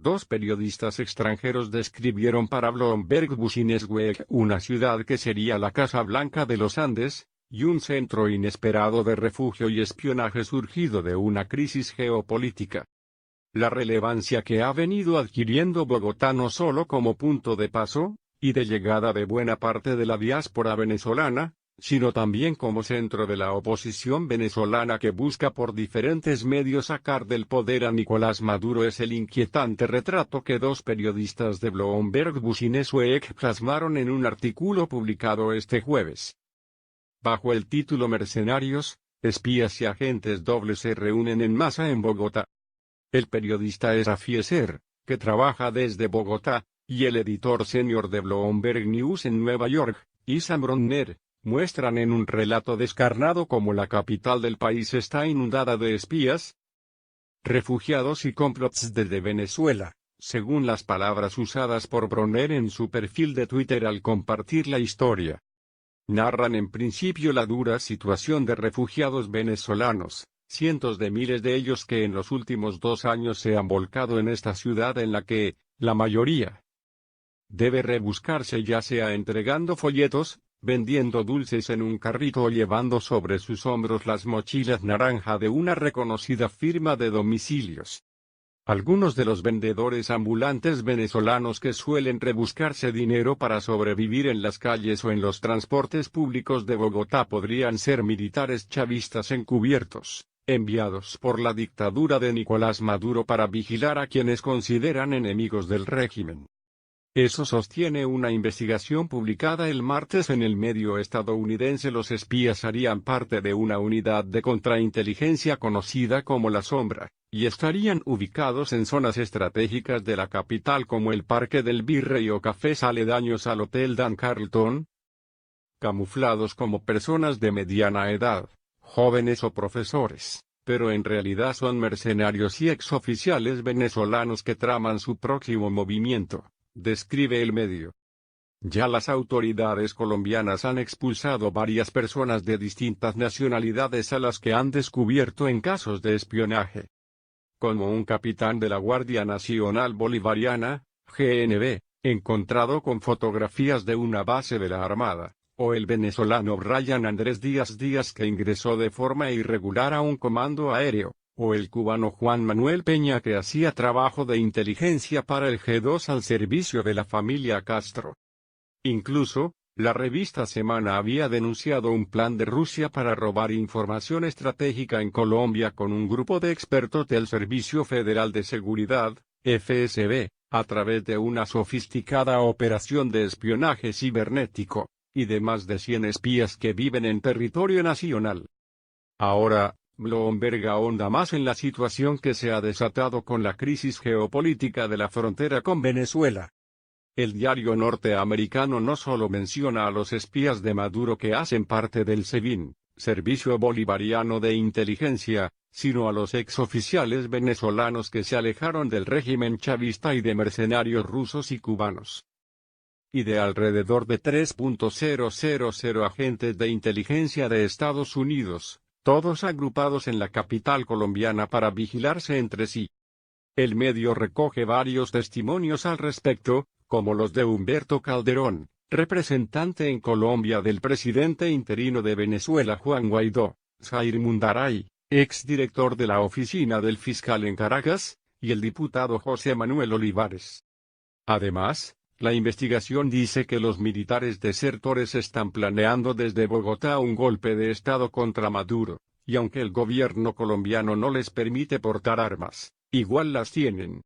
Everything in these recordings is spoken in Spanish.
Dos periodistas extranjeros describieron para Bloomberg Businessweek una ciudad que sería la Casa Blanca de los Andes, y un centro inesperado de refugio y espionaje surgido de una crisis geopolítica. La relevancia que ha venido adquiriendo Bogotá no solo como punto de paso, y de llegada de buena parte de la diáspora venezolana, sino también como centro de la oposición venezolana que busca por diferentes medios sacar del poder a Nicolás Maduro, es el inquietante retrato que dos periodistas de Bloomberg Businessweek plasmaron en un artículo publicado este jueves. Bajo el título Mercenarios, espías y agentes dobles se reúnen en masa en Bogotá. El periodista es Rafi Esser, que trabaja desde Bogotá, y el editor senior de Bloomberg News en Nueva York, Isam Bronner, muestran en un relato descarnado cómo la capital del país está inundada de espías, refugiados y complots desde Venezuela, según las palabras usadas por Bronner en su perfil de Twitter al compartir la historia. Narran en principio la dura situación de refugiados venezolanos, cientos de miles de ellos que en los últimos 2 años se han volcado en esta ciudad en la que, la mayoría, debe rebuscarse ya sea entregando folletos, vendiendo dulces en un carrito o llevando sobre sus hombros las mochilas naranja de una reconocida firma de domicilios. Algunos de los vendedores ambulantes venezolanos que suelen rebuscarse dinero para sobrevivir en las calles o en los transportes públicos de Bogotá podrían ser militares chavistas encubiertos, enviados por la dictadura de Nicolás Maduro para vigilar a quienes consideran enemigos del régimen. Eso sostiene una investigación publicada el martes en el medio estadounidense. Los espías harían parte de una unidad de contrainteligencia conocida como La Sombra, y estarían ubicados en zonas estratégicas de la capital como el Parque del Virrey o cafés aledaños al Hotel Dan Carlton, camuflados como personas de mediana edad, jóvenes o profesores, pero en realidad son mercenarios y exoficiales venezolanos que traman su próximo movimiento, describe el medio. Ya las autoridades colombianas han expulsado varias personas de distintas nacionalidades a las que han descubierto en casos de espionaje. Como un capitán de la Guardia Nacional Bolivariana, GNB, encontrado con fotografías de una base de la Armada, o el venezolano Brian Andrés Díaz que ingresó de forma irregular a un comando aéreo, o el cubano Juan Manuel Peña que hacía trabajo de inteligencia para el G2 al servicio de la familia Castro. Incluso, la revista Semana había denunciado un plan de Rusia para robar información estratégica en Colombia con un grupo de expertos del Servicio Federal de Seguridad, FSB, a través de una sofisticada operación de espionaje cibernético, y de más de 100 espías que viven en territorio nacional. Ahora, Bloomberg ahonda más en la situación que se ha desatado con la crisis geopolítica de la frontera con Venezuela. El diario norteamericano no solo menciona a los espías de Maduro que hacen parte del SEBIN, Servicio Bolivariano de Inteligencia, sino a los exoficiales venezolanos que se alejaron del régimen chavista y de mercenarios rusos y cubanos. Y de alrededor de 3.000 agentes de inteligencia de Estados Unidos, todos agrupados en la capital colombiana para vigilarse entre sí. El medio recoge varios testimonios al respecto, como los de Humberto Calderón, representante en Colombia del presidente interino de Venezuela Juan Guaidó, Jair Mundaray, exdirector de la oficina del fiscal en Caracas, y el diputado José Manuel Olivares. Además, la investigación dice que los militares desertores están planeando desde Bogotá un golpe de Estado contra Maduro, y aunque el gobierno colombiano no les permite portar armas, igual las tienen.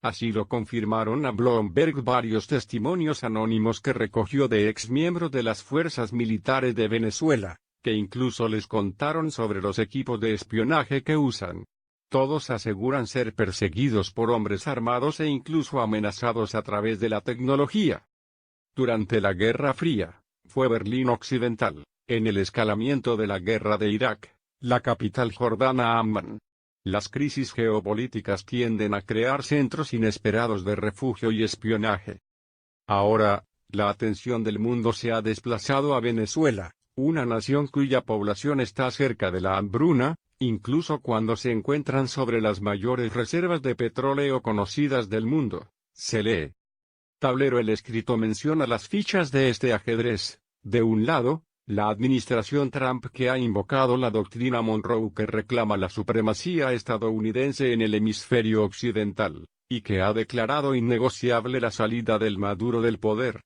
Así lo confirmaron a Bloomberg varios testimonios anónimos que recogió de exmiembros de las fuerzas militares de Venezuela, que incluso les contaron sobre los equipos de espionaje que usan. Todos aseguran ser perseguidos por hombres armados e incluso amenazados a través de la tecnología. Durante la Guerra Fría, fue Berlín Occidental, en el escalamiento de la guerra de Irak, la capital jordana Amman. Las crisis geopolíticas tienden a crear centros inesperados de refugio y espionaje. Ahora, la atención del mundo se ha desplazado a Venezuela, una nación cuya población está cerca de la hambruna, incluso cuando se encuentran sobre las mayores reservas de petróleo conocidas del mundo. Se lee. Tablero. El escrito menciona las fichas de este ajedrez. De un lado, la administración Trump, que ha invocado la doctrina Monroe, que reclama la supremacía estadounidense en el hemisferio occidental, y que ha declarado innegociable la salida del Maduro del poder.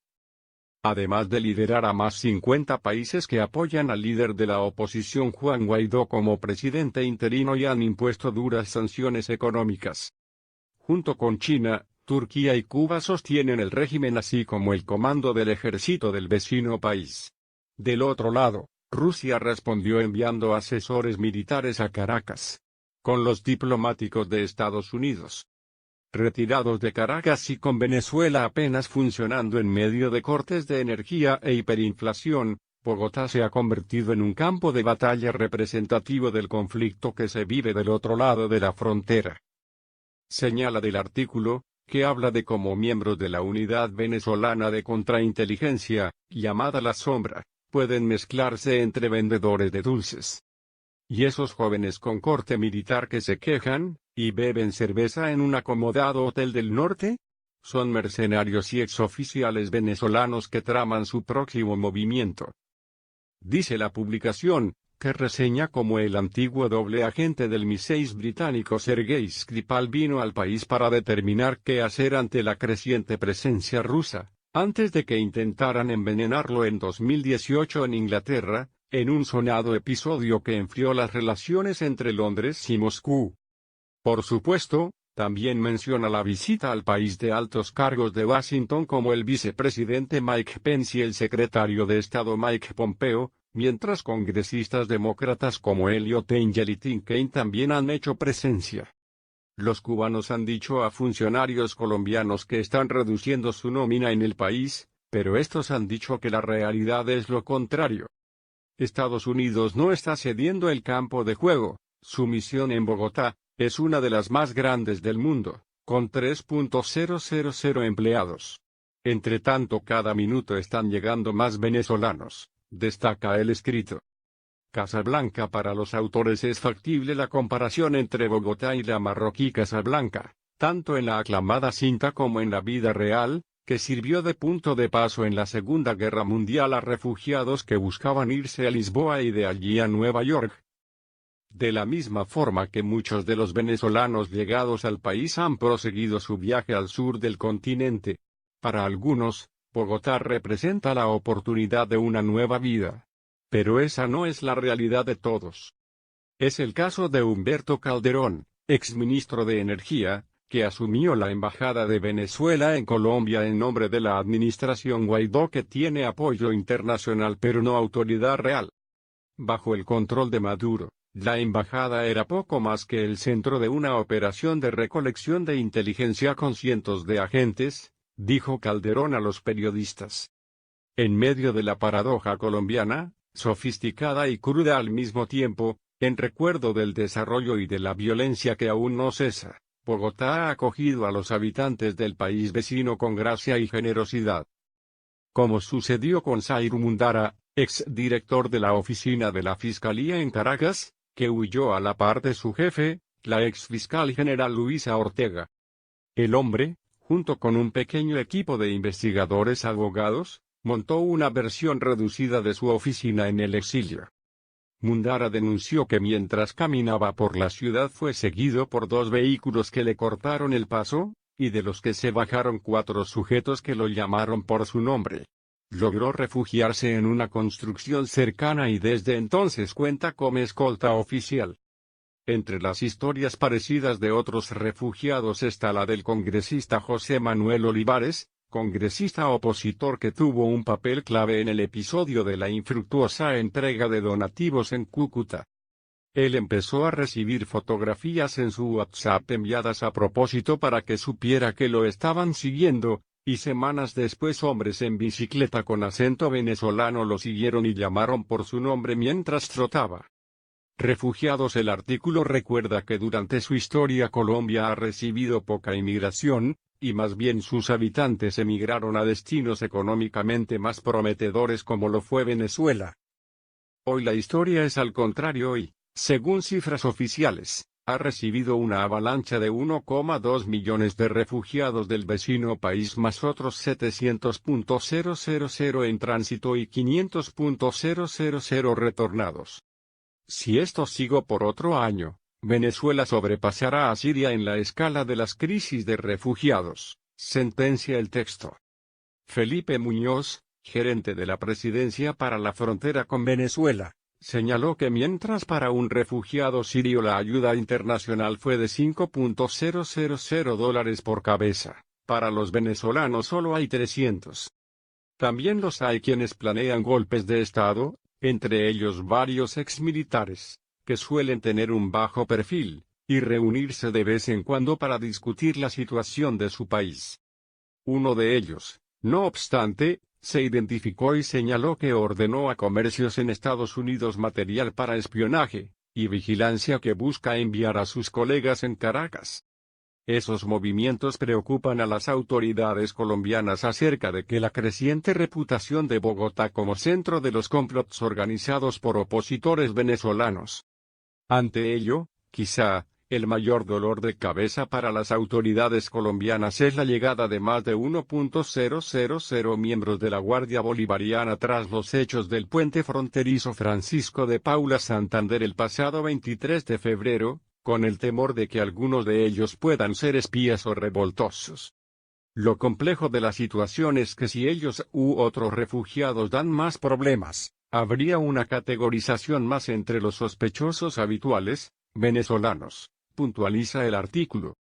Además de liderar a más 50 países que apoyan al líder de la oposición Juan Guaidó como presidente interino y han impuesto duras sanciones económicas. Junto con China, Turquía y Cuba sostienen el régimen, así como el comando del ejército del vecino país. Del otro lado, Rusia respondió enviando asesores militares a Caracas, con los diplomáticos de Estados Unidos retirados de Caracas y con Venezuela apenas funcionando en medio de cortes de energía e hiperinflación. Bogotá se ha convertido en un campo de batalla representativo del conflicto que se vive del otro lado de la frontera. Señala del artículo, que habla de cómo miembros de la unidad venezolana de contrainteligencia, llamada La Sombra, pueden mezclarse entre vendedores de dulces. Y esos jóvenes con corte militar que se quejan, y beben cerveza en un acomodado hotel del norte, son mercenarios y exoficiales venezolanos que traman su próximo movimiento. Dice la publicación, que reseña cómo el antiguo doble agente del MI6 británico Sergei Skripal vino al país para determinar qué hacer ante la creciente presencia rusa, antes de que intentaran envenenarlo en 2018 en Inglaterra, en un sonado episodio que enfrió las relaciones entre Londres y Moscú. Por supuesto, también menciona la visita al país de altos cargos de Washington como el vicepresidente Mike Pence y el secretario de Estado Mike Pompeo, mientras congresistas demócratas como Elliot Engel y Tim Kaine también han hecho presencia. Los cubanos han dicho a funcionarios colombianos que están reduciendo su nómina en el país, pero estos han dicho que la realidad es lo contrario. Estados Unidos no está cediendo el campo de juego. Su misión en Bogotá es una de las más grandes del mundo, con 3.000 empleados. Entre tanto, cada minuto están llegando más venezolanos, destaca el escrito. Casablanca. Para los autores es factible la comparación entre Bogotá y la marroquí Casablanca, tanto en la aclamada cinta como en la vida real, que sirvió de punto de paso en la Segunda Guerra Mundial a refugiados que buscaban irse a Lisboa y de allí a Nueva York. De la misma forma que muchos de los venezolanos llegados al país han proseguido su viaje al sur del continente. Para algunos, Bogotá representa la oportunidad de una nueva vida. Pero esa no es la realidad de todos. Es el caso de Humberto Calderón, exministro de Energía, que asumió la embajada de Venezuela en Colombia en nombre de la administración Guaidó, que tiene apoyo internacional pero no autoridad real. Bajo el control de Maduro, la embajada era poco más que el centro de una operación de recolección de inteligencia con cientos de agentes, dijo Calderón a los periodistas. En medio de la paradoja colombiana, sofisticada y cruda al mismo tiempo, en recuerdo del desarrollo y de la violencia que aún no cesa, Bogotá ha acogido a los habitantes del país vecino con gracia y generosidad. Como sucedió con Zair Mundara, exdirector de la oficina de la Fiscalía en Caracas, que huyó a la par de su jefe, la exfiscal general Luisa Ortega. El hombre, junto con un pequeño equipo de investigadores abogados, montó una versión reducida de su oficina en el exilio. Mundara denunció que mientras caminaba por la ciudad fue seguido por 2 vehículos que le cortaron el paso, y de los que se bajaron 4 sujetos que lo llamaron por su nombre. Logró refugiarse en una construcción cercana y desde entonces cuenta como escolta oficial. Entre las historias parecidas de otros refugiados está la del congresista José Manuel Olivares, congresista opositor que tuvo un papel clave en el episodio de la infructuosa entrega de donativos en Cúcuta. Él empezó a recibir fotografías en su WhatsApp enviadas a propósito para que supiera que lo estaban siguiendo, y semanas después hombres en bicicleta con acento venezolano lo siguieron y llamaron por su nombre mientras trotaba. Refugiados. El artículo recuerda que durante su historia Colombia ha recibido poca inmigración, y más bien sus habitantes emigraron a destinos económicamente más prometedores como lo fue Venezuela. Hoy la historia es al contrario y, Según cifras oficiales, ha recibido una avalancha de 1,2 millones de refugiados del vecino país más otros 700.000 en tránsito y 500.000 retornados. Si esto sigue por otro año, Venezuela sobrepasará a Siria en la escala de las crisis de refugiados, sentencia el texto. Felipe Muñoz, gerente de la Presidencia para la Frontera con Venezuela, señaló que mientras para un refugiado sirio la ayuda internacional fue de $5.000 por cabeza, para los venezolanos solo hay 300. También los hay quienes planean golpes de Estado, entre ellos varios exmilitares, que suelen tener un bajo perfil, y reunirse de vez en cuando para discutir la situación de su país. Uno de ellos, no obstante, se identificó y señaló que ordenó a comercios en Estados Unidos material para espionaje y vigilancia que busca enviar a sus colegas en Caracas. Esos movimientos preocupan a las autoridades colombianas acerca de que la creciente reputación de Bogotá como centro de los complots organizados por opositores venezolanos. Ante ello, quizá, el mayor dolor de cabeza para las autoridades colombianas es la llegada de más de 1.000 miembros de la Guardia Bolivariana tras los hechos del puente fronterizo Francisco de Paula Santander el pasado 23 de febrero, con el temor de que algunos de ellos puedan ser espías o revoltosos. Lo complejo de la situación es que si ellos u otros refugiados dan más problemas, habría una categorización más entre los sospechosos habituales, venezolanos, puntualiza el artículo.